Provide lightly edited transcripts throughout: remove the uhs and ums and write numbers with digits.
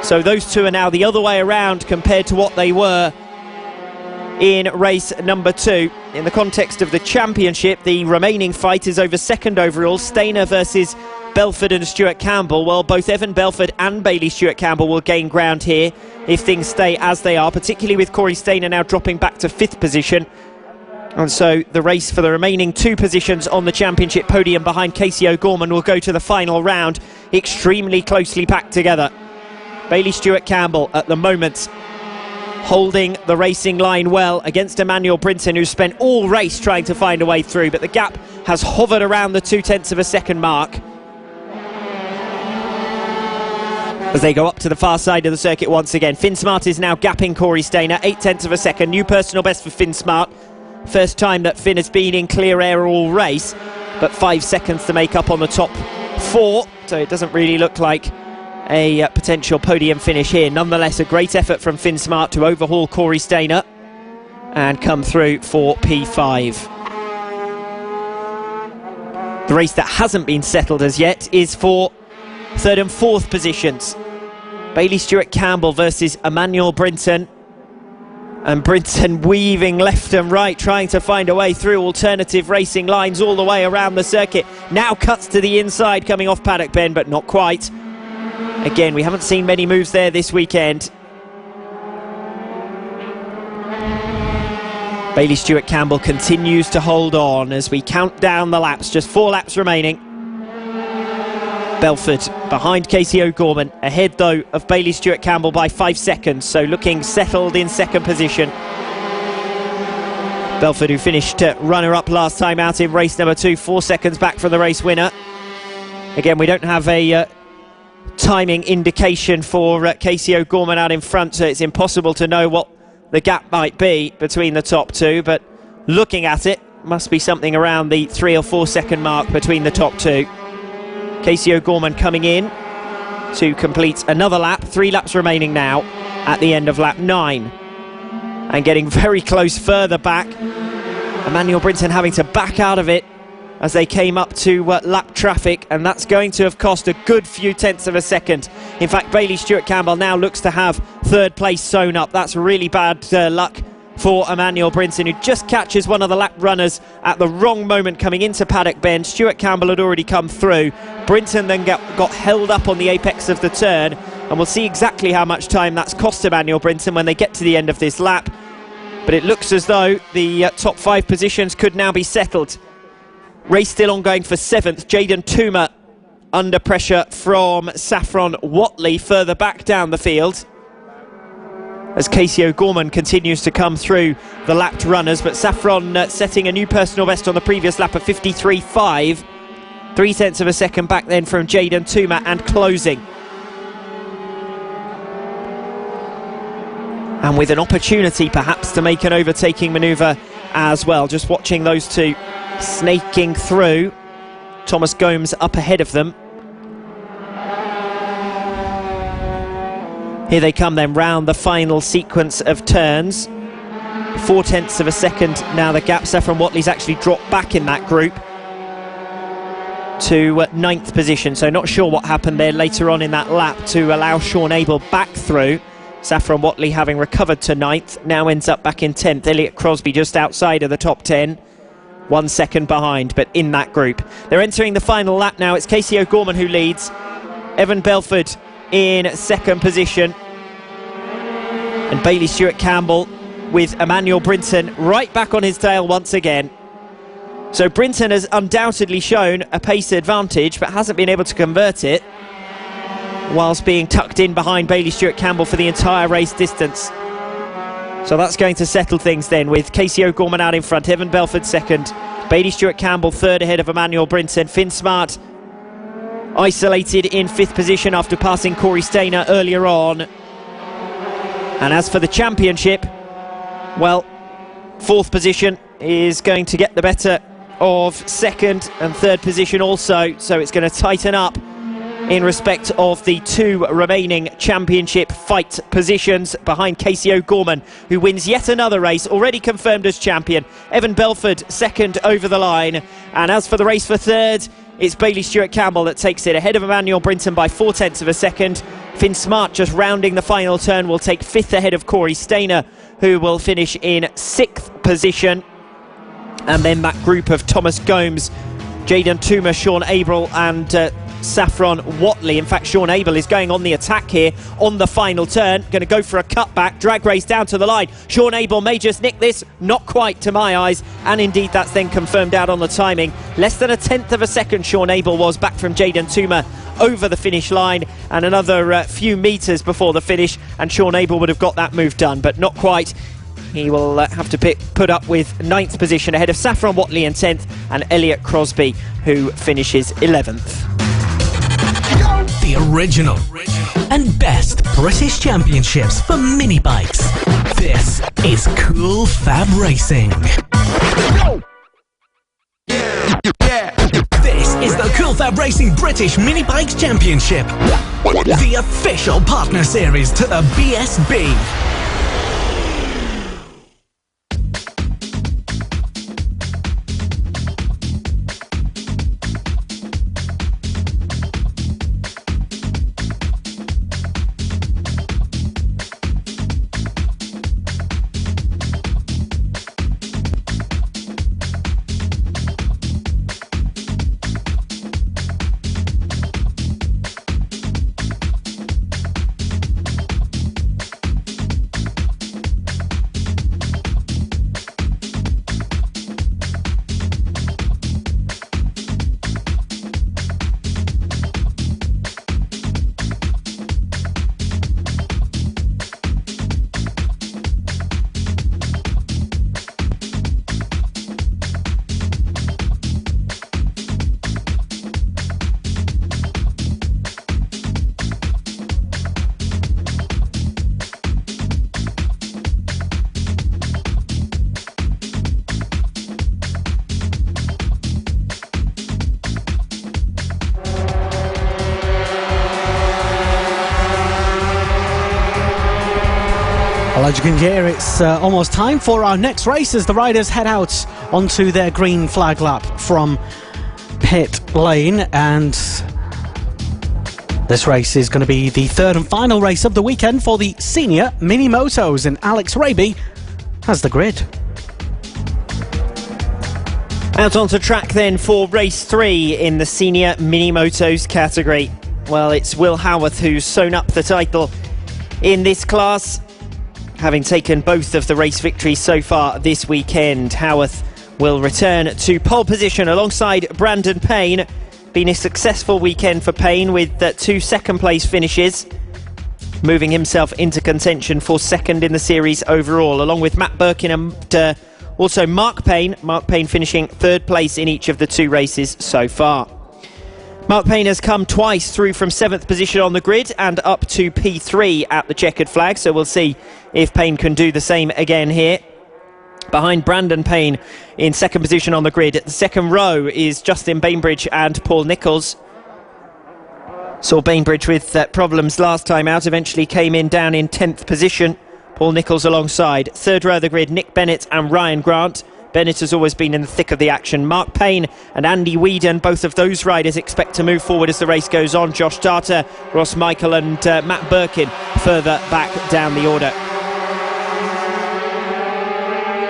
So those two are now the other way around compared to what they were in race number 2. In the context of the championship, the remaining fight is over second overall, Stainer versus Belford and Stuart Campbell. Well, both Evan Belford and Bailey Stuart Campbell will gain ground here if things stay as they are, particularly with Corey Stainer now dropping back to 5th position. And so the race for the remaining 2 positions on the championship podium behind Casey O'Gorman will go to the final round, extremely closely packed together. Bailey Stuart Campbell at the moment holding the racing line well against Emmanuel Brinton, who spent all race trying to find a way through, but the gap has hovered around the 0.2 of a second mark as they go up to the far side of the circuit once again. Finn Smart is now gapping Corey Stainer, 0.8 of a second, new personal best for Finn Smart. First time that Finn has been in clear air all race, but 5 seconds to make up on the top 4, so it doesn't really look like a potential podium finish here. Nonetheless, a great effort from Finn Smart to overhaul Corey Stainer and come through for P5. The race that hasn't been settled as yet is for 3rd and 4th positions. Bailey Stuart Campbell versus Emmanuel Brinton. And Brinton weaving left and right, trying to find a way through alternative racing lines all the way around the circuit. Now cuts to the inside coming off Paddock Bend, but not quite. Again, we haven't seen many moves there this weekend. Bailey Stuart Campbell continues to hold on as we count down the laps, just 4 laps remaining. Belford behind Casey O'Gorman, ahead though of Bailey Stuart Campbell by 5 seconds, so looking settled in 2nd position. Belford, who finished runner-up last time out in race number 2, 4 seconds back from the race winner. Again, we don't have a timing indication for Casey O'Gorman out in front, so it's impossible to know what the gap might be between the top 2, but looking at it, must be something around the 3 or 4 second mark between the top 2. Casey O'Gorman coming in to complete another lap, 3 laps remaining now at the end of lap 9. And getting very close further back. Emmanuel Brinton having to back out of it as they came up to lap traffic, and that's going to have cost a good few tenths of a second. In fact, Bailey Stuart Campbell now looks to have 3rd place sewn up. That's really bad luck for Emmanuel Brinton, who just catches one of the lap runners at the wrong moment coming into Paddock Bend. Stuart Campbell had already come through. Brinton then got held up on the apex of the turn, and we'll see exactly how much time that's cost Emmanuel Brinton when they get to the end of this lap. But it looks as though the top 5 positions could now be settled. Race still ongoing for 7th. Jaden Toomer under pressure from Saffron Watley further back down the field, as Casey O'Gorman continues to come through the lapped runners, but Saffron setting a new personal best on the previous lap of 53.5. 0.3 of a second back then from Jaden Toomer and closing. And with an opportunity perhaps to make an overtaking manoeuvre as well. Just watching those two snaking through. Thomas Gomes up ahead of them. Here they come then round the final sequence of turns. 0.4 of a second now the gap. Saffron Watley's actually dropped back in that group to 9th position, so not sure what happened there later on in that lap to allow Sean Abel back through. Saffron Watley, having recovered to 9th, now ends up back in 10th. Elliot Crosby just outside of the top 10, 1 second behind, but in that group. They're entering the final lap now. It's Casey O'Gorman who leads. Evan Belford in 2nd position, and Bailey Stuart Campbell with Emmanuel Brinton right back on his tail once again. So Brinton has undoubtedly shown a pace advantage, but hasn't been able to convert it, whilst being tucked in behind Bailey Stuart Campbell for the entire race distance. So that's going to settle things then, with Casey O'Gorman out in front, Evan Belford 2nd, Bailey Stuart Campbell 3rd ahead of Emmanuel Brinton. Finn Smart isolated in 5th position after passing Corey Stainer earlier on. And as for the championship, well, 4th position is going to get the better of 2nd and 3rd position also, so it's going to tighten up in respect of the 2 remaining championship fight positions behind Casey O'Gorman, who wins yet another race, already confirmed as champion. Evan Belford 2nd over the line, and as for the race for 3rd, it's Bailey Stuart Campbell that takes it ahead of Emmanuel Brinton by 0.4 of a second. Finn Smart, just rounding the final turn, will take 5th ahead of Corey Stainer, who will finish in 6th position. And then that group of Thomas Gomes, Jaden Toomer, Sean Abel and Saffron Watley. In fact, Sean Abel is going on the attack here on the final turn, going to go for a cutback, drag race down to the line. Sean Abel may just nick this, not quite to my eyes, and indeed that's then confirmed out on the timing. Less than 1/10 of a second Sean Abel was back from Jaden Toomer over the finish line, and another few metres before the finish and Sean Abel would have got that move done, but not quite. He will have to put up with 9th position ahead of Saffron Watley in 10th and Elliot Crosby, who finishes 11th. The original and best British championships for mini bikes. This is Cool Fab Racing. This is the Cool Fab Racing British Mini Bikes Championship, the official partner series to the BSB. Well, as you can hear, it's almost time for our next race as the riders head out onto their green flag lap from pit lane, and this race is going to be the 3rd and final race of the weekend for the senior mini motos, and Alex Raby has the grid. Out onto track then for race 3 in the senior mini motos category. Well, it's Will Howarth who's sewn up the title in this class, having taken both of the race victories so far this weekend. Howarth will return to pole position alongside Brandon Payne. Been a successful weekend for Payne with 2 second place finishes, moving himself into contention for 2nd in the series overall, along with Matt Birkin and also Mark Payne. Mark Payne finishing 3rd place in each of the 2 races so far. Mark Payne has come twice through from 7th position on the grid and up to P3 at the checkered flag, so we'll see if Payne can do the same again here. Behind Brandon Payne in 2nd position on the grid at the 2nd row is Justin Bainbridge and Paul Nicholls. Saw Bainbridge with problems last time out, eventually came in down in 10th position. Paul Nicholls alongside. 3rd row of the grid, Nick Bennett and Ryan Grant. Bennett has always been in the thick of the action. Mark Payne and Andy Whedon, both of those riders expect to move forward as the race goes on. Josh Data, Ross Michael and Matt Birkin further back down the order.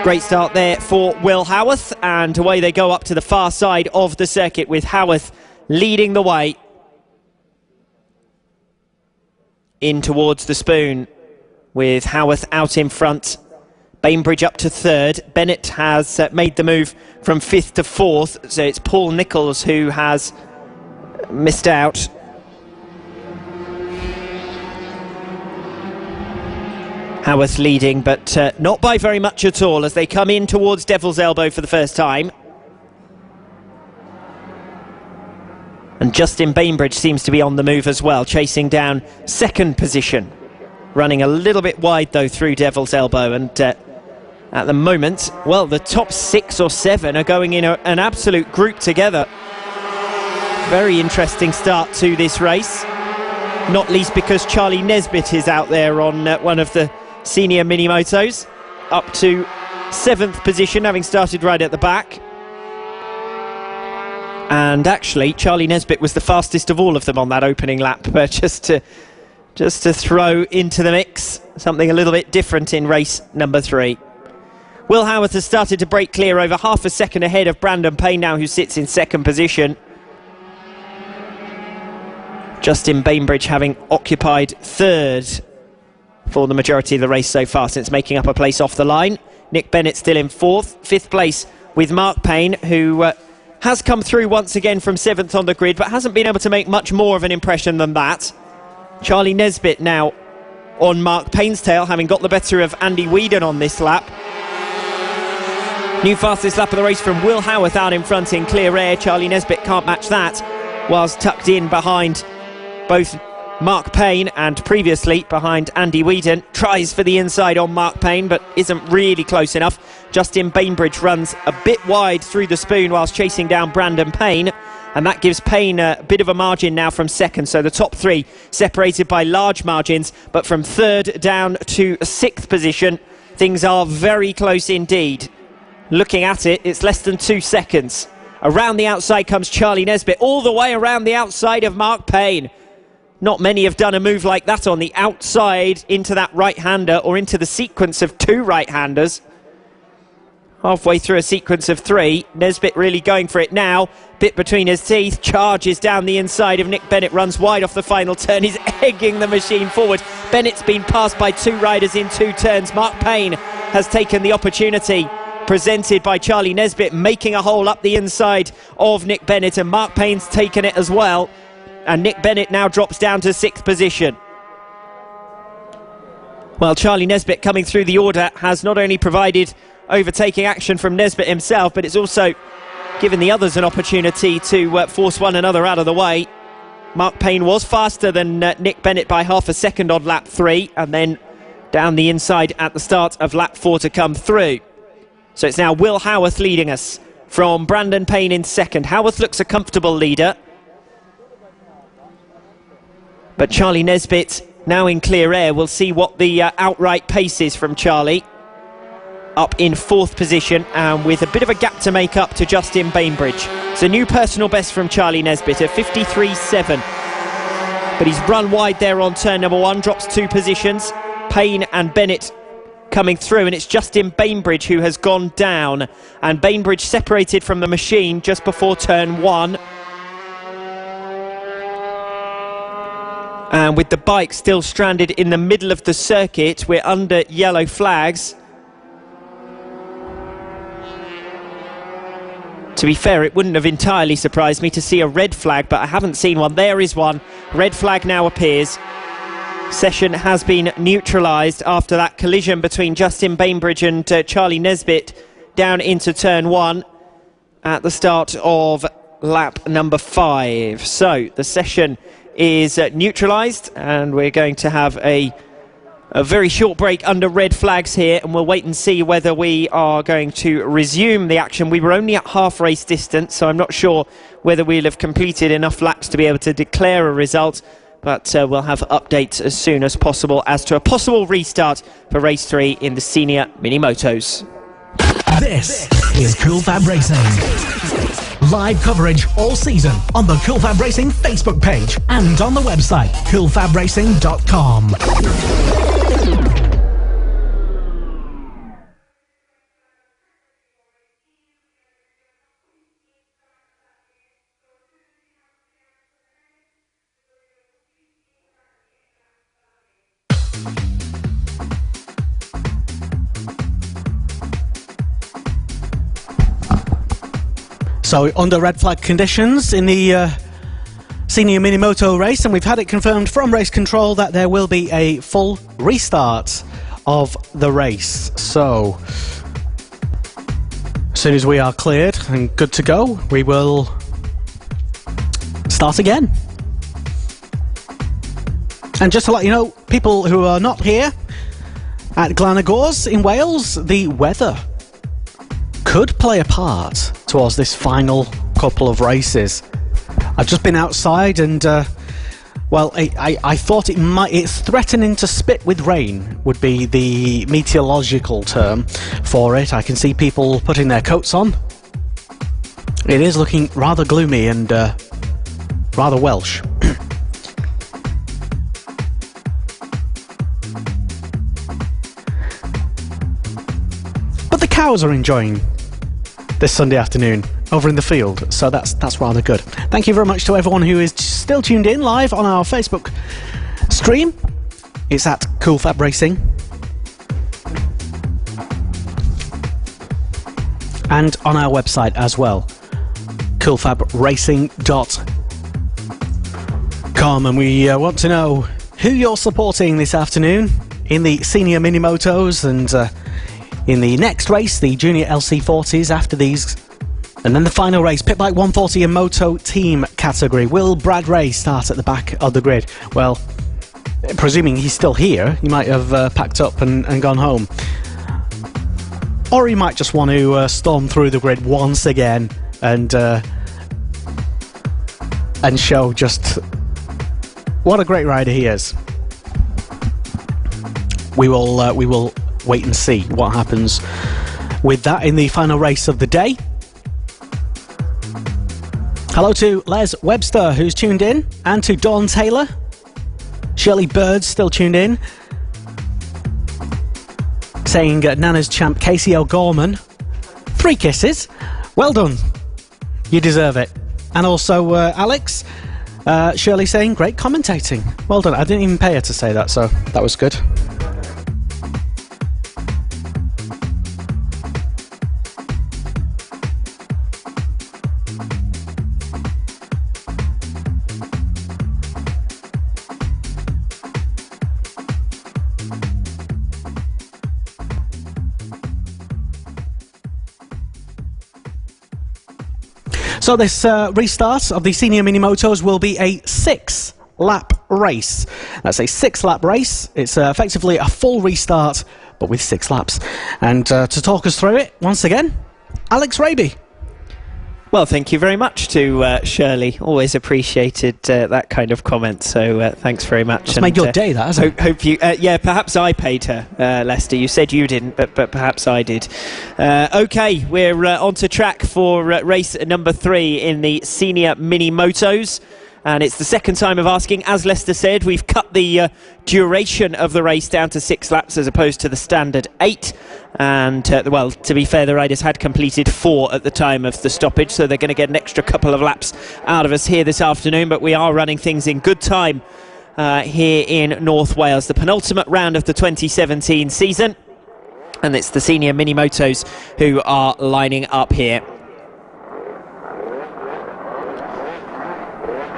Great start there for Will Howarth, and away they go up to the far side of the circuit with Howarth leading the way in towards the spoon, with Howarth out in front. Bainbridge up to 3rd. Bennett has made the move from 5th to 4th, so it's Paul Nicholls who has missed out. Howarth leading, but not by very much at all as they come in towards Devil's Elbow for the first time. And Justin Bainbridge seems to be on the move as well, chasing down 2nd position. Running a little bit wide though through Devil's Elbow, and at the moment, well, the top 6 or 7 are going in an absolute group together. Very interesting start to this race, not least because Charlie Nesbitt is out there on one of the senior mini motos, up to 7th position, having started right at the back. And actually Charlie Nesbitt was the fastest of all of them on that opening lap, just to just to throw into the mix something a little bit different in race number 3. Will Howarth has started to break clear, over half a second ahead of Brandon Payne now, who sits in second position. Justin Bainbridge having occupied third for the majority of the race so far, since making up a place off the line. Nick Bennett still in fourth. Fifth place with Mark Payne, who has come through once again from 7th on the grid, but hasn't been able to make much more of an impression than that. Charlie Nesbitt now on Mark Payne's tail, having got the better of Andy Whedon on this lap. New fastest lap of the race from Will Howarth out in front in clear air. Charlie Nesbitt can't match that, whilst tucked in behind both Mark Payne and previously behind Andy Whedon. Tries for the inside on Mark Payne, but isn't really close enough. Justin Bainbridge runs a bit wide through the spoon whilst chasing down Brandon Payne, and that gives Payne a bit of a margin now from second. So the top 3 separated by large margins, but from third down to 6th position, things are very close indeed. Looking at it, it's less than 2 seconds. Around the outside comes Charlie Nesbitt, all the way around the outside of Mark Payne. Not many have done a move like that on the outside into that right-hander, or into the sequence of 2 right-handers. Halfway through a sequence of 3, Nesbitt really going for it now. Bit between his teeth, charges down the inside of Nick Bennett, runs wide off the final turn. He's egging the machine forward. Bennett's been passed by 2 riders in 2 turns. Mark Payne has taken the opportunity presented by Charlie Nesbitt, making a hole up the inside of Nick Bennett, and Mark Payne's taken it as well. And Nick Bennett now drops down to 6th position. Well, Charlie Nesbitt coming through the order has not only provided overtaking action from Nesbitt himself, but it's also given the others an opportunity to force one another out of the way. Mark Payne was faster than Nick Bennett by half a second on lap 3, and then down the inside at the start of lap 4 to come through. So it's now Will Howarth leading us from Brandon Payne in second. Howarth looks a comfortable leader, but Charlie Nesbitt now in clear air. We'll see what the outright pace is from Charlie. Up in 4th position, and with a bit of a gap to make up to Justin Bainbridge. It's a new personal best from Charlie Nesbitt, a 53.7. But he's run wide there on turn number 1, drops 2 positions. Payne and Bennett coming through, and it's Justin Bainbridge who has gone down. And Bainbridge separated from the machine just before turn 1. And with the bike still stranded in the middle of the circuit, we're under yellow flags. To be fair, it wouldn't have entirely surprised me to see a red flag, but I haven't seen one. There is one. Red flag now appears. Session has been neutralised after that collision between Justin Bainbridge and Charlie Nesbitt down into turn 1 at the start of lap number 5. So the session is neutralised, and we're going to have a very short break under red flags here, and we'll wait and see whether we are going to resume the action. We were only at half race distance, so I'm not sure whether we'll have completed enough laps to be able to declare a result, but we'll have updates as soon as possible as to a possible restart for race 3 in the senior mini motos. This is Cool Fab Racing. Live coverage all season on the Cool Fab Racing Facebook page and on the website coolfabracing.com. So under red flag conditions in the senior mini moto race, and we've had it confirmed from race control that there will be a full restart of the race. So as soon as we are cleared and good to go, we will start again. And just to let you know, people who are not here at Glanagors in Wales, the weather could play a part towards this final couple of races. I've just been outside and well, I thought it's threatening to spit with rain would be the meteorological term for it. I can see people putting their coats on. It is looking rather gloomy and rather Welsh. cows are enjoying this Sunday afternoon over in the field, so that's rather good. Thank you very much to everyone who is still tuned in live on our Facebook stream. It's at Cool Fab Racing. And on our website as well, coolfabracing.com. And we want to know who you're supporting this afternoon in the senior mini motos and in the next race, the junior LC40s after these. And then the final race, Pit Bike 140 and Moto Team category. Will Brad Ray start at the back of the grid? Well, presuming he's still here, he might have packed up and gone home. Or he might just want to storm through the grid once again and show just what a great rider he is. We will wait and see what happens with that in the final race of the day. Hello to Les Webster, who's tuned in, and to Dawn Taylor. Shirley Bird's still tuned in, saying Nana's champ Casey O'Gorman, 3 kisses. Well done. You deserve it. And also Alex, Shirley saying great commentating. Well done. I didn't even pay her to say that, so that was good. So this restart of the senior mini motos will be a 6-lap race. That's a 6-lap race. It's effectively a full restart, but with 6 laps. And to talk us through it, once again, Alex Raby. Well, thank you very much to Shirley. Always appreciated that kind of comment. So thanks very much. It's made your day, that hasn't it? Hope you. Yeah, perhaps I paid her, Lester. You said you didn't, but perhaps I did. Okay, we're on to track for race number 3 in the senior mini motos. And it's the second time of asking. As Lester said, we've cut the duration of the race down to 6 laps as opposed to the standard 8. And, well, to be fair, the riders had completed 4 at the time of the stoppage, so they're going to get an extra couple of laps out of us here this afternoon. But we are running things in good time here in North Wales. The penultimate round of the 2017 season. And it's the senior mini motos who are lining up here.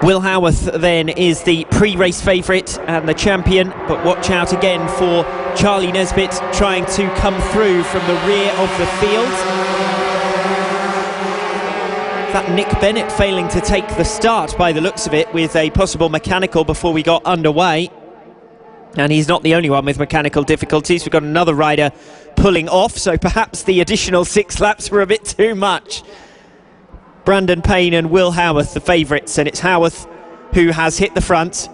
Will Howarth then is the pre-race favourite and the champion, but watch out again for Charlie Nesbitt trying to come through from the rear of the field. That Nick Bennett failing to take the start by the looks of it, with a possible mechanical before we got underway. And he's not the only one with mechanical difficulties. We've got another rider pulling off, so perhaps the additional 6 laps were a bit too much. Brandon Payne and Will Howarth, the favourites, and it's Howarth who has hit the front.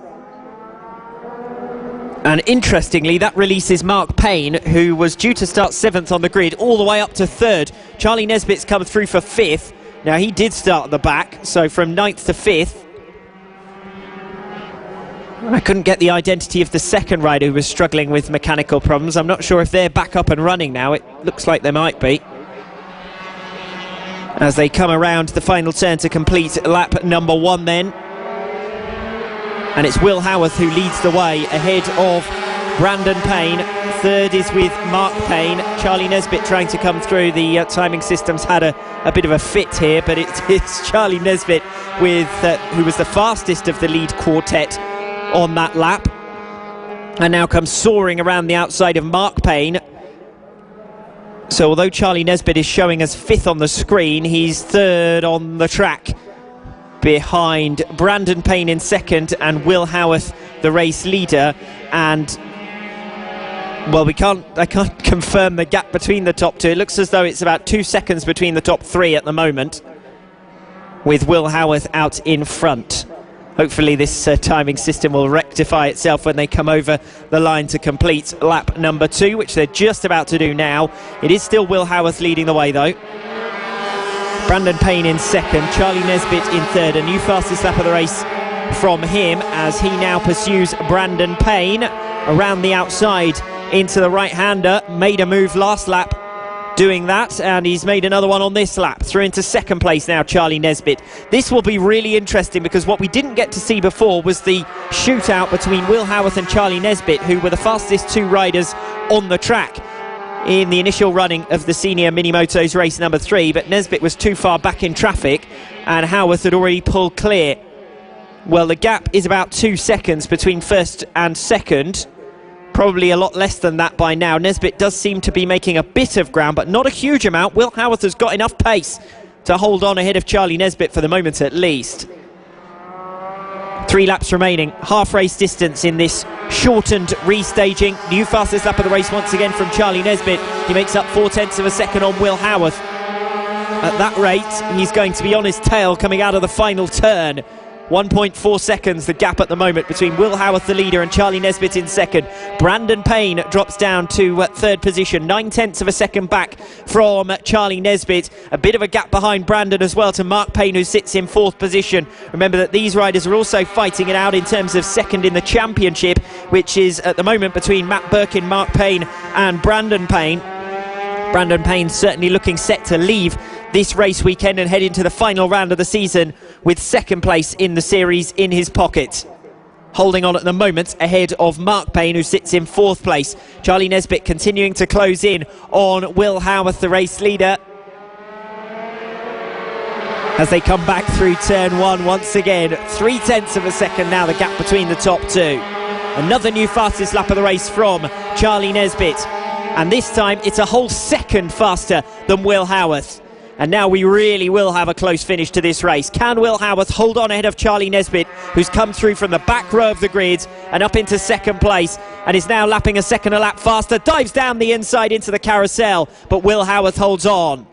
And interestingly, that releases Mark Payne, who was due to start 7th on the grid, all the way up to 3rd. Charlie Nesbitt's come through for 5th. Now, he did start at the back, so from 9th to 5th. I couldn't get the identity of the second rider who was struggling with mechanical problems. I'm not sure if they're back up and running now. It looks like they might be, as they come around the final turn to complete lap number 1 then. And it's Will Howarth who leads the way ahead of Brandon Payne. 3rd is with Mark Payne. Charlie Nesbitt trying to come through. The timing system's had a bit of a fit here, but it's Charlie Nesbitt with who was the fastest of the lead quartet on that lap, and now comes soaring around the outside of Mark Payne. So although Charlie Nesbitt is showing as 5th on the screen, he's 3rd on the track, behind Brandon Payne in 2nd and Will Howarth, the race leader. And well, I can't confirm the gap between the top 2. It looks as though it's about 2 seconds between the top 3 at the moment, with Will Howarth out in front. Hopefully this timing system will rectify itself when they come over the line to complete lap number 2, which they're just about to do now. It is still Will Howarth leading the way though. Brandon Payne in 2nd, Charlie Nesbitt in 3rd. A new fastest lap of the race from him as he now pursues Brandon Payne around the outside into the right-hander. Made a move last lap doing that, and he's made another one on this lap. Through into second place now, Charlie Nesbitt. This will be really interesting because what we didn't get to see before was the shootout between Will Howarth and Charlie Nesbitt, who were the fastest two riders on the track in the initial running of the Senior Minimotos race number 3, but Nesbitt was too far back in traffic and Howarth had already pulled clear. Well, the gap is about 2 seconds between first and second. Probably a lot less than that by now. Nesbitt does seem to be making a bit of ground, but not a huge amount. Will Howarth has got enough pace to hold on ahead of Charlie Nesbitt for the moment at least. 3 laps remaining, half race distance in this shortened restaging. New fastest lap of the race once again from Charlie Nesbitt. He makes up 0.4 of a second on Will Howarth. At that rate, he's going to be on his tail coming out of the final turn. 1.4 seconds the gap at the moment between Will Howarth the leader and Charlie Nesbitt in second. Brandon Payne drops down to third position, 0.9 of a second back from Charlie Nesbitt. A bit of a gap behind Brandon as well to Mark Payne, who sits in fourth position. Remember that these riders are also fighting it out in terms of second in the championship, which is at the moment between Matt Birkin, Mark Payne and Brandon Payne. Brandon Payne certainly looking set to leave this race weekend and head into the final round of the season with second place in the series in his pocket. Holding on at the moment ahead of Mark Payne, who sits in fourth place. Charlie Nesbitt continuing to close in on Will Howarth, the race leader, as they come back through turn 1 once again. 0.3 of a second now the gap between the top two. Another new fastest lap of the race from Charlie Nesbitt, and this time it's a whole second faster than Will Howarth. And now we really will have a close finish to this race. Can Will Howarth hold on ahead of Charlie Nesbitt, who's come through from the back row of the grid and up into second place and is now lapping a second a lap faster, dives down the inside into the carousel, but Will Howarth holds on.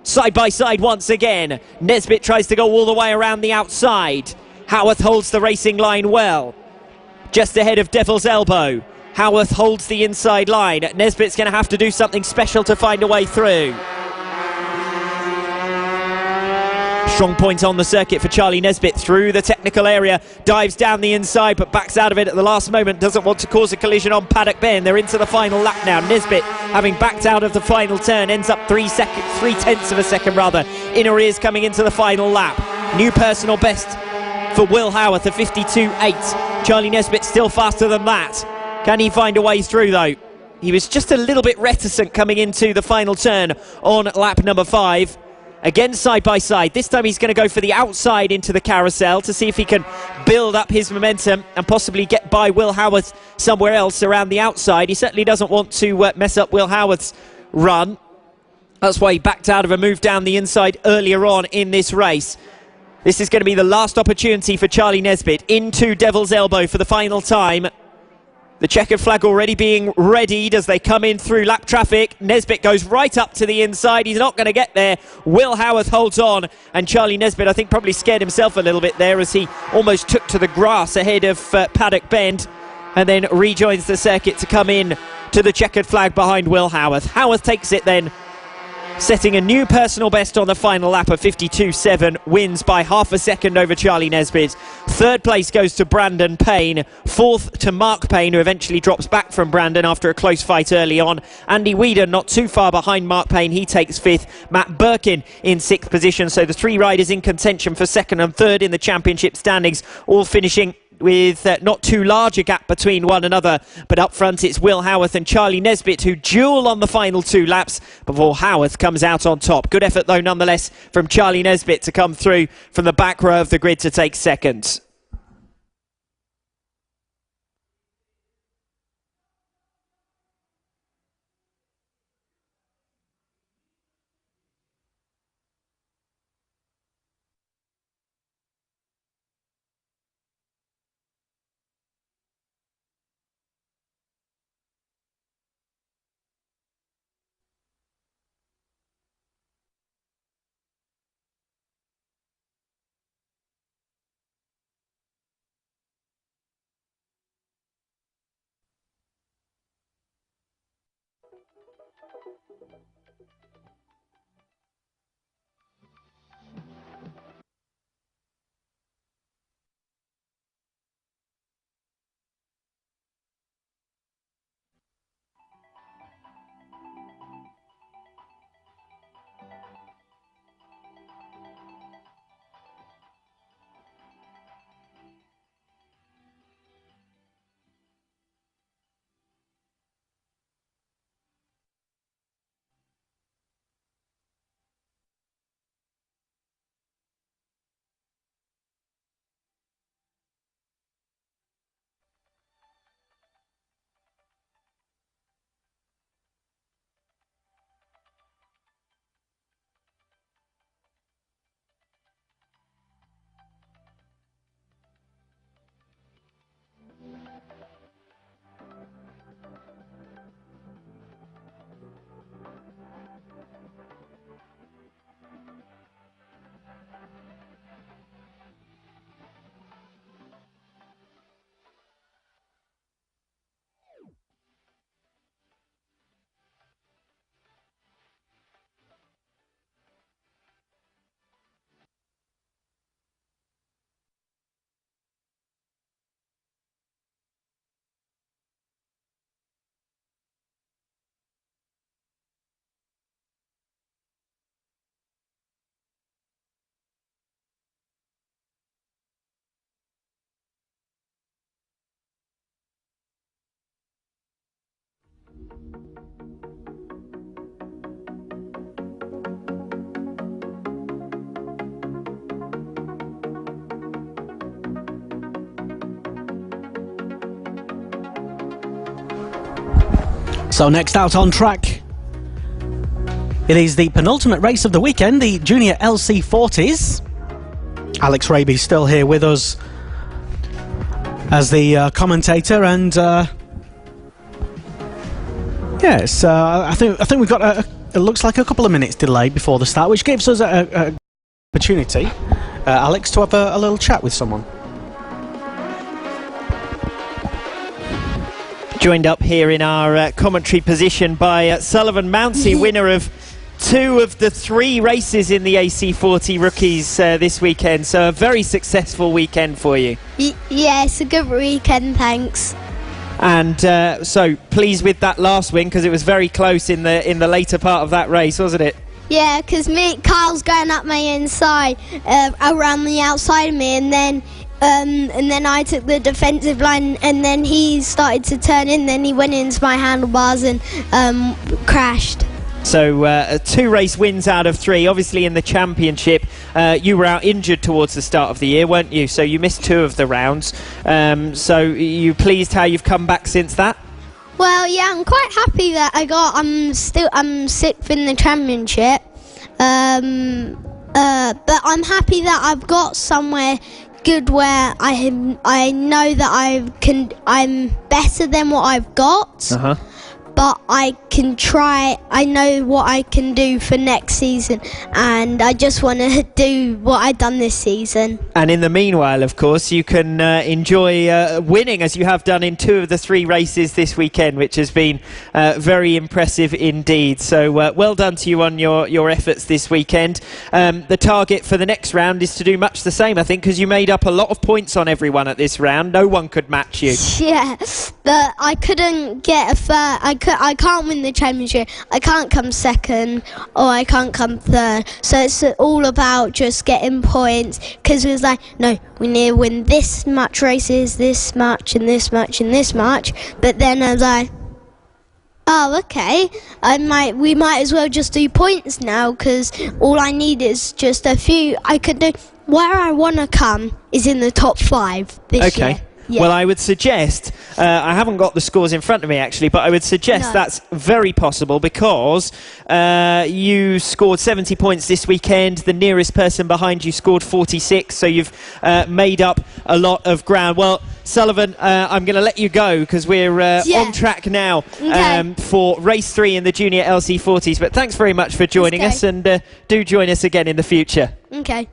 Side by side once again. Nesbitt tries to go all the way around the outside. Howarth holds the racing line well. Just ahead of Devil's Elbow. Howarth holds the inside line. Nesbitt's going to have to do something special to find a way through. Strong point on the circuit for Charlie Nesbitt through the technical area, dives down the inside but backs out of it at the last moment, doesn't want to cause a collision on Paddock Bend. They're into the final lap now. Nesbitt, having backed out of the final turn, ends up 0.3 of a second in arrears coming into the final lap. New personal best for Will Howarth, a 52.8. Charlie Nesbitt still faster than that. Can he find a way through though? He was just a little bit reticent coming into the final turn on lap number 5. Again, side by side. This time he's going to go for the outside into the carousel to see if he can build up his momentum and possibly get by Will Howarth somewhere else around the outside. He certainly doesn't want to mess up Will Howarth's run. That's why he backed out of a move down the inside earlier on in this race. This is going to be the last opportunity for Charlie Nesbitt into Devil's Elbow for the final time. The checkered flag already being readied as they come in through lap traffic. Nesbitt goes right up to the inside. He's not going to get there. Will Howarth holds on. And Charlie Nesbitt, I think, probably scared himself a little bit there as he almost took to the grass ahead of Paddock Bend and then rejoins the circuit to come in to the checkered flag behind Will Howarth. Howarth takes it then, setting a new personal best on the final lap of 52.7, wins by half a second over Charlie Nesbitt. Third place goes to Brandon Payne. Fourth to Mark Payne, who eventually drops back from Brandon after a close fight early on. Andy Whedon not too far behind Mark Payne. He takes fifth. Matt Birkin in sixth position. So the three riders in contention for second and third in the championship standings, all finishing with not too large a gap between one another, but up front it's Will Howarth and Charlie Nesbitt who duel on the final 2 laps before Howarth comes out on top. Good effort though nonetheless from Charlie Nesbitt to come through from the back row of the grid to take second. So next out on track, it is the penultimate race of the weekend, the Junior LC40s. Alex Raby's still here with us as the commentator, and yes, I think we've got it looks like a couple of minutes delay before the start, which gives us an opportunity, Alex, to have a little chat with someone. Joined up here in our commentary position by Sullivan Mounsey, winner of 2 of the 3 races in the AC40 rookies this weekend. So a very successful weekend for you. Yeah, it's a good weekend, thanks. And so pleased with that last win, because it was very close in the later part of that race, wasn't it? Yeah, because Carl's going up my inside, around the outside of me, and then I took the defensive line, and then he started to turn in, then he went into my handlebars and crashed. So 2 race wins out of 3. Obviously in the championship you were out injured towards the start of the year, weren't you? So you missed 2 of the rounds. So you pleased how you've come back since that? Well, yeah, I'm quite happy that I'm 6th in the championship. But I'm happy that I've got somewhere good where I know that I'm better than what I've got. But I can try, I know what I can do for next season, and I just want to do what I've done this season. And in the meanwhile, of course, you can enjoy winning, as you have done in 2 of the 3 races this weekend, which has been very impressive indeed. So well done to you on your efforts this weekend. The target for the next round is to do much the same, I think, because you made up a lot of points on everyone at this round. No one could match you. Yeah, but I couldn't get a third. I can't win the championship. I can't come 2nd, or I can't come 3rd. So it's all about just getting points, because it was like, no, we need to win this much races, this much, and this much, and this much. But then I was like, oh, okay, we might as well just do points now, because all I need is just a few. I could do where I want to come is in the top 5 this year. Yeah. Well, I would suggest, I haven't got the scores in front of me actually, but I would suggest that's very possible, because you scored 70 points this weekend. The nearest person behind you scored 46, so you've made up a lot of ground. Well, Sullivan, I'm going to let you go, because we're on track now for race 3 in the Junior LC40s. But thanks very much for joining us, and do join us again in the future. Okay.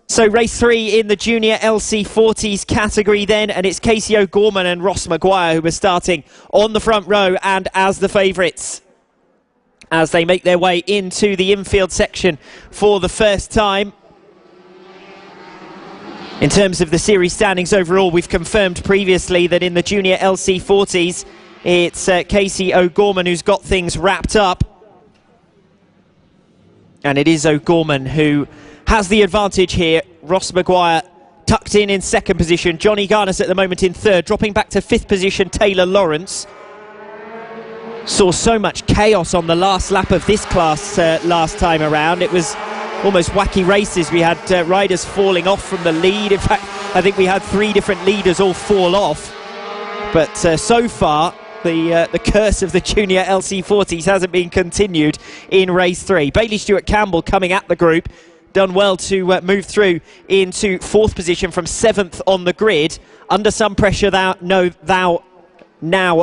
So race 3 in the Junior LC40s category then, and it's Casey O'Gorman and Ross Maguire who are starting on the front row and as the favourites, as they make their way into the infield section for the first time. In terms of the series standings overall, we've confirmed previously that in the Junior LC40s, it's Casey O'Gorman who's got things wrapped up. And it is O'Gorman who has the advantage here. Ross Maguire tucked in 2nd position. Johnny Garnis at the moment in 3rd. Dropping back to 5th position, Taylor Lawrence. Saw so much chaos on the last lap of this class last time around. It was almost wacky races. We had riders falling off from the lead. In fact, I think we had 3 different leaders all fall off. But so far, the curse of the Junior LC40s hasn't been continued in race 3. Bailey Stewart-Campbell coming at the group. Done well to move through into 4th position from 7th on the grid. Under some pressure now,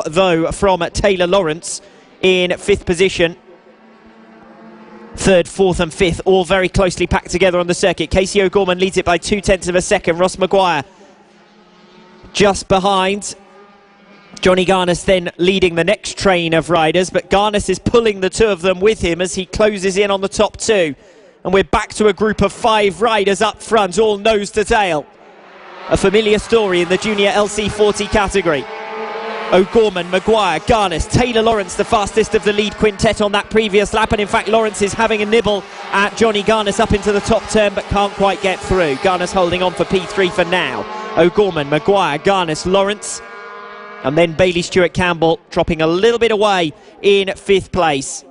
though, from Taylor Lawrence in 5th position. 3rd, 4th and 5th, all very closely packed together on the circuit. Casey O'Gorman leads it by 0.2 of a second. Ross Maguire just behind. Johnny Garnis then leading the next train of riders, but Garnis is pulling the 2 of them with him as he closes in on the top 2. And we're back to a group of 5 riders up front, all nose to tail. A familiar story in the Junior LC40 category. O'Gorman, Maguire, Garnis, Taylor Lawrence, the fastest of the lead quintet on that previous lap. And in fact, Lawrence is having a nibble at Johnny Garnis up into the top turn, but can't quite get through. Garnis holding on for P3 for now. O'Gorman, Maguire, Garnis, Lawrence. And then Bailey Stewart-Campbell dropping a little bit away in 5th place.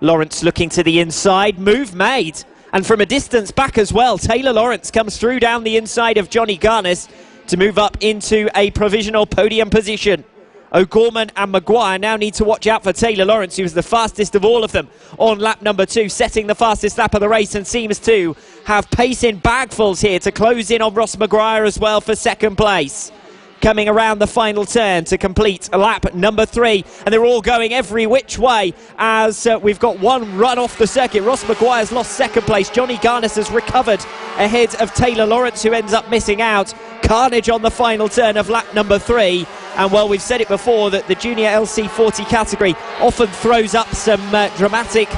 Lawrence looking to the inside, move made, and from a distance back as well. Taylor Lawrence comes through down the inside of Johnny Garnis to move up into a provisional podium position. O'Gorman and Maguire now need to watch out for Taylor Lawrence, who was the fastest of all of them on lap number 2, setting the fastest lap of the race, and seems to have pace in bagfuls here to close in on Ross Maguire as well for second place. Coming around the final turn to complete lap number 3, and they're all going every which way as we've got one run off the circuit. Ross Maguire's lost second place. Johnny Garnes has recovered ahead of Taylor Lawrence, who ends up missing out. Carnage on the final turn of lap number 3, and well, we've said it before that the junior LC40 category often throws up some dramatic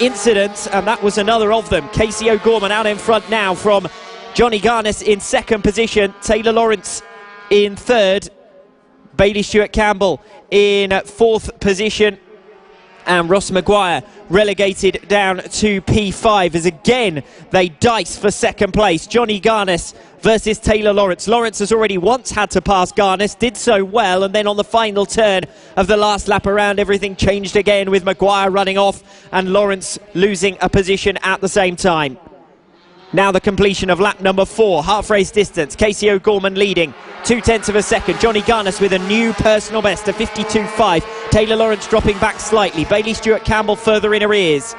incidents, and that was another of them. Casey O'Gorman out in front now from Johnny Garnes in second position, Taylor Lawrence in third, Bailey Stewart-Campbell in fourth position, and Ross Maguire relegated down to P5 as again they dice for second place. Johnny Garnes versus Taylor Lawrence. Lawrence has already once had to pass Garnes, did so well, and then on the final turn of the last lap around, everything changed again with Maguire running off and Lawrence losing a position at the same time. Now the completion of lap number 4, half race distance. Casey O'Gorman leading 0.2 of a second. Johnny Garnes with a new personal best of 52.5. Taylor Lawrence dropping back slightly. Bailey Stewart-Campbell further in arrears.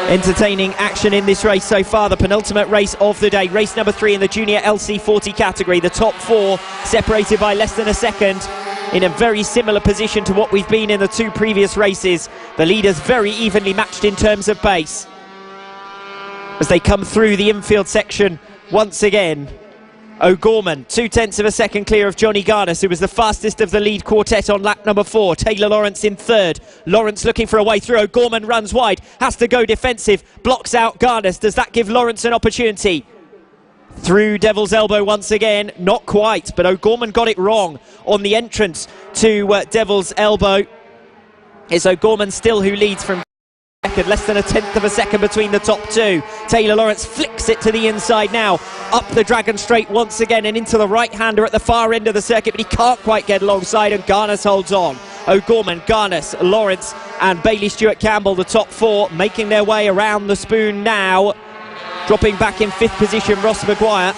Entertaining action in this race so far, the penultimate race of the day. Race number 3 in the junior LC40 category. The top 4 separated by less than a second, in a very similar position to what we've been in the 2 previous races. The leaders very evenly matched in terms of pace as they come through the infield section once again. O'Gorman 0.2 of a second clear of Johnny Garnes, who was the fastest of the lead quartet on lap number 4. Taylor Lawrence in third. Lawrence looking for a way through. O'Gorman runs wide, has to go defensive, blocks out Garnes. Does that give Lawrence an opportunity? Through Devil's Elbow once again, not quite, but O'Gorman got it wrong on the entrance to Devil's Elbow. It's O'Gorman still who leads from second, less than 1/10 of a second between the top 2. Taylor Lawrence flicks it to the inside now, up the Dragon Straight once again and into the right-hander at the far end of the circuit, but he can't quite get alongside, and Garnes holds on. O'Gorman, Garnes, Lawrence and Bailey Stewart-Campbell, the top 4, making their way around the spoon now. Dropping back in 5th position, Ross Maguire,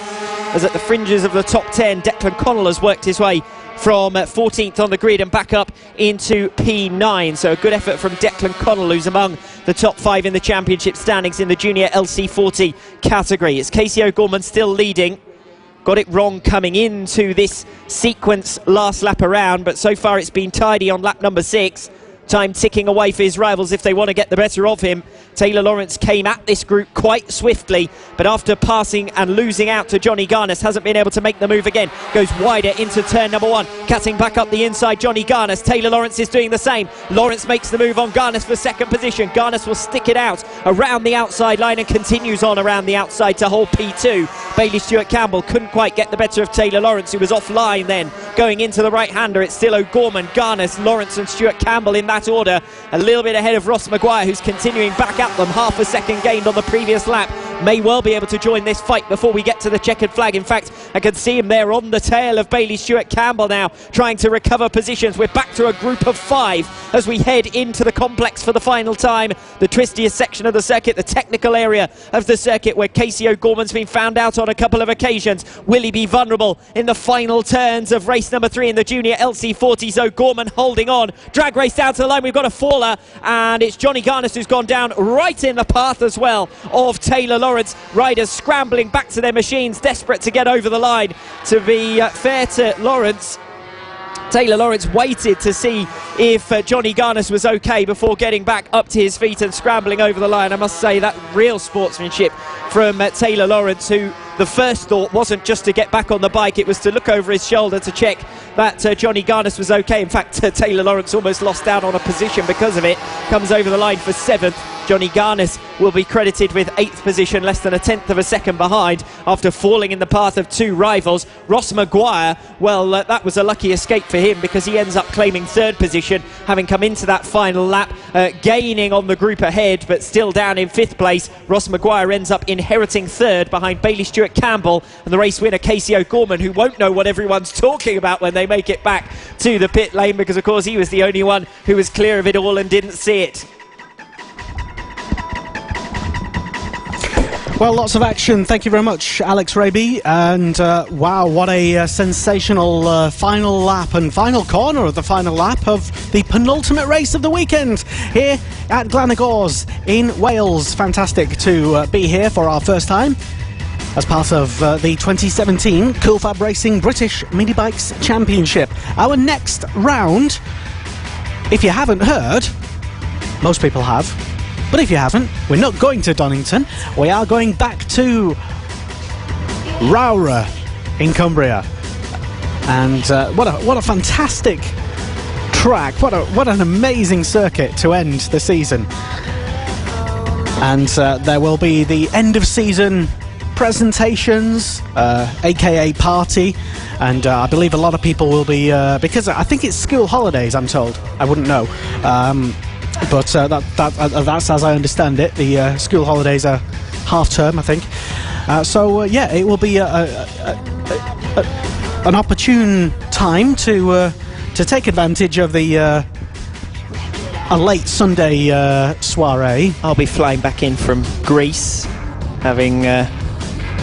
as at the fringes of the top 10, Declan Connell has worked his way from 14th on the grid and back up into P9. So a good effort from Declan Connell, who's among the top 5 in the championship standings in the junior LC40 category. It's Casey O'Gorman still leading. Got it wrong coming into this sequence last lap around, but so far it's been tidy on lap number 6. Time ticking away for his rivals if they want to get the better of him. Taylor Lawrence came at this group quite swiftly, but after passing and losing out to Johnny Garnes, hasn't been able to make the move again. Goes wider into turn number 1, cutting back up the inside, Johnny Garnes. Taylor Lawrence is doing the same. Lawrence makes the move on Garnes for second position. Garnes will stick it out around the outside line and continues on around the outside to hold P2. Bailey Stewart-Campbell couldn't quite get the better of Taylor Lawrence, who was offline then. Going into the right-hander, it's still O'Gorman, Garnes, Lawrence and Stewart-Campbell in that order. A little bit ahead of Ross Maguire, who's continuing back at them. Half a second gained on the previous lap. May well be able to join this fight before we get to the checkered flag. In fact, I can see him there on the tail of Bailey Stewart-Campbell now, trying to recover positions. We're back to a group of 5 as we head into the complex for the final time. The twistiest section of the circuit, the technical area of the circuit, where Casey O'Gorman's been found out on a couple of occasions. Will he be vulnerable in the final turns of race number 3 in the junior LC40s? O'Gorman holding on. Drag race down to the line. We've got a faller, and it's Johnny Garnes who's gone down right in the path as well of Taylor Lawrence. Riders scrambling back to their machines, desperate to get over the line. To be fair to Lawrence, Taylor Lawrence waited to see if Johnny Garnes was okay before getting back up to his feet and scrambling over the line. I must say, that real sportsmanship from Taylor Lawrence, who the first thought wasn't just to get back on the bike, it was to look over his shoulder to check that Johnny Garnes was okay. In fact, Taylor Lawrence almost lost out on a position because of it. Comes over the line for 7th. Johnny Garnes will be credited with 8th position, less than 1/10 of a second behind after falling in the path of 2 rivals. Ross Maguire, well, that was a lucky escape for him, because he ends up claiming 3rd position, having come into that final lap, gaining on the group ahead, but still down in 5th place. Ross Maguire ends up inheriting 3rd behind Bailey Stewart-Campbell and the race winner Casey O'Gorman, who won't know what everyone's talking about when they make it back to the pit lane, because of course he was the only one who was clear of it all and didn't see it. Well, lots of action. Thank you very much, Alex Raby. And wow, what a sensational final lap and final corner of the final lap of the penultimate race of the weekend here at Glanagors in Wales. Fantastic to be here for our first time as part of the 2017 Cool Fab Racing British Mini Bikes Championship. Our next round, if you haven't heard, most people have, but if you haven't, we're not going to Donington. We are going back to Rowra in Cumbria. And what a fantastic track. What an amazing circuit to end the season. And there will be the end of season presentations, aka party, and I believe a lot of people will be because I think it's school holidays, I'm told. I wouldn't know. But that's as I understand it. The school holidays are half term, I think. So yeah, it will be an opportune time to take advantage of the a late Sunday soiree. I'll be flying back in from Greece, having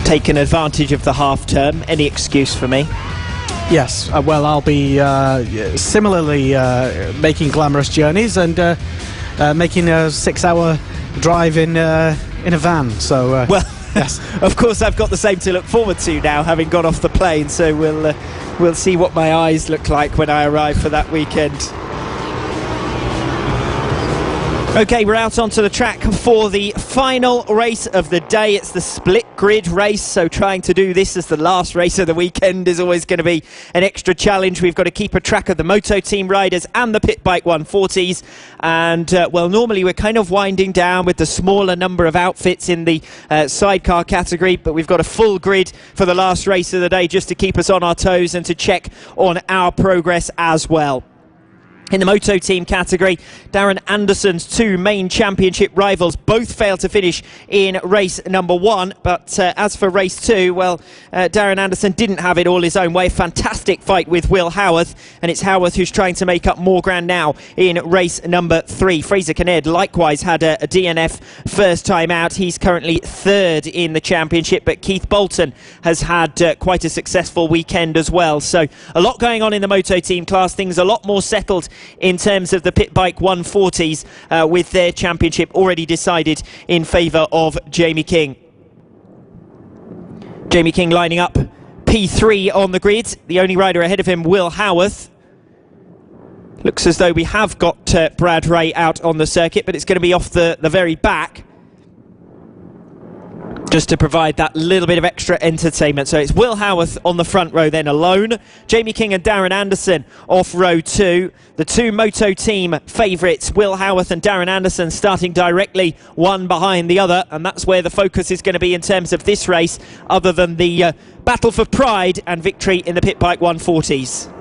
taken advantage of the half term. Any excuse for me? Yes, well, I'll be similarly making glamorous journeys and making a 6-hour drive in a van. So, well, yes, of course, I've got the same to look forward to now, having got off the plane. So we'll see what my eyes look like when I arrive for that weekend. Okay, we're out onto the track for the final race of the day. It's the split grid race, so trying to do this as the last race of the weekend is always going to be an extra challenge. We've got to keep a track of the Moto Team riders and the Pit Bike 140s. And, well, normally we're kind of winding down with the smaller number of outfits in the sidecar category, but we've got a full grid for the last race of the day just to keep us on our toes and to check on our progress as well. In the Moto Team category, Darren Anderson's two main championship rivals both failed to finish in race number 1. But as for race 2, well, Darren Anderson didn't have it all his own way. A fantastic fight with Will Howarth, and it's Howarth who's trying to make up more ground now in race number 3. Fraser Kinnaird likewise had a DNF first time out. He's currently 3rd in the championship, but Keith Bolton has had quite a successful weekend as well. So a lot going on in the Moto Team class. Things a lot more settled in terms of the Pit Bike 140s with their championship already decided in favour of Jamie King. Jamie King lining up P3 on the grid. The only rider ahead of him, Will Howarth. Looks as though we have got Brad Ray out on the circuit, but it's going to be off the very back, just to provide that little bit of extra entertainment. So it's Will Howarth on the front row then alone. Jamie King and Darren Anderson off row 2. The two Moto Team favourites, Will Howarth and Darren Anderson, starting directly one behind the other. And that's where the focus is going to be in terms of this race, other than the battle for pride and victory in the Pit Bike 140s.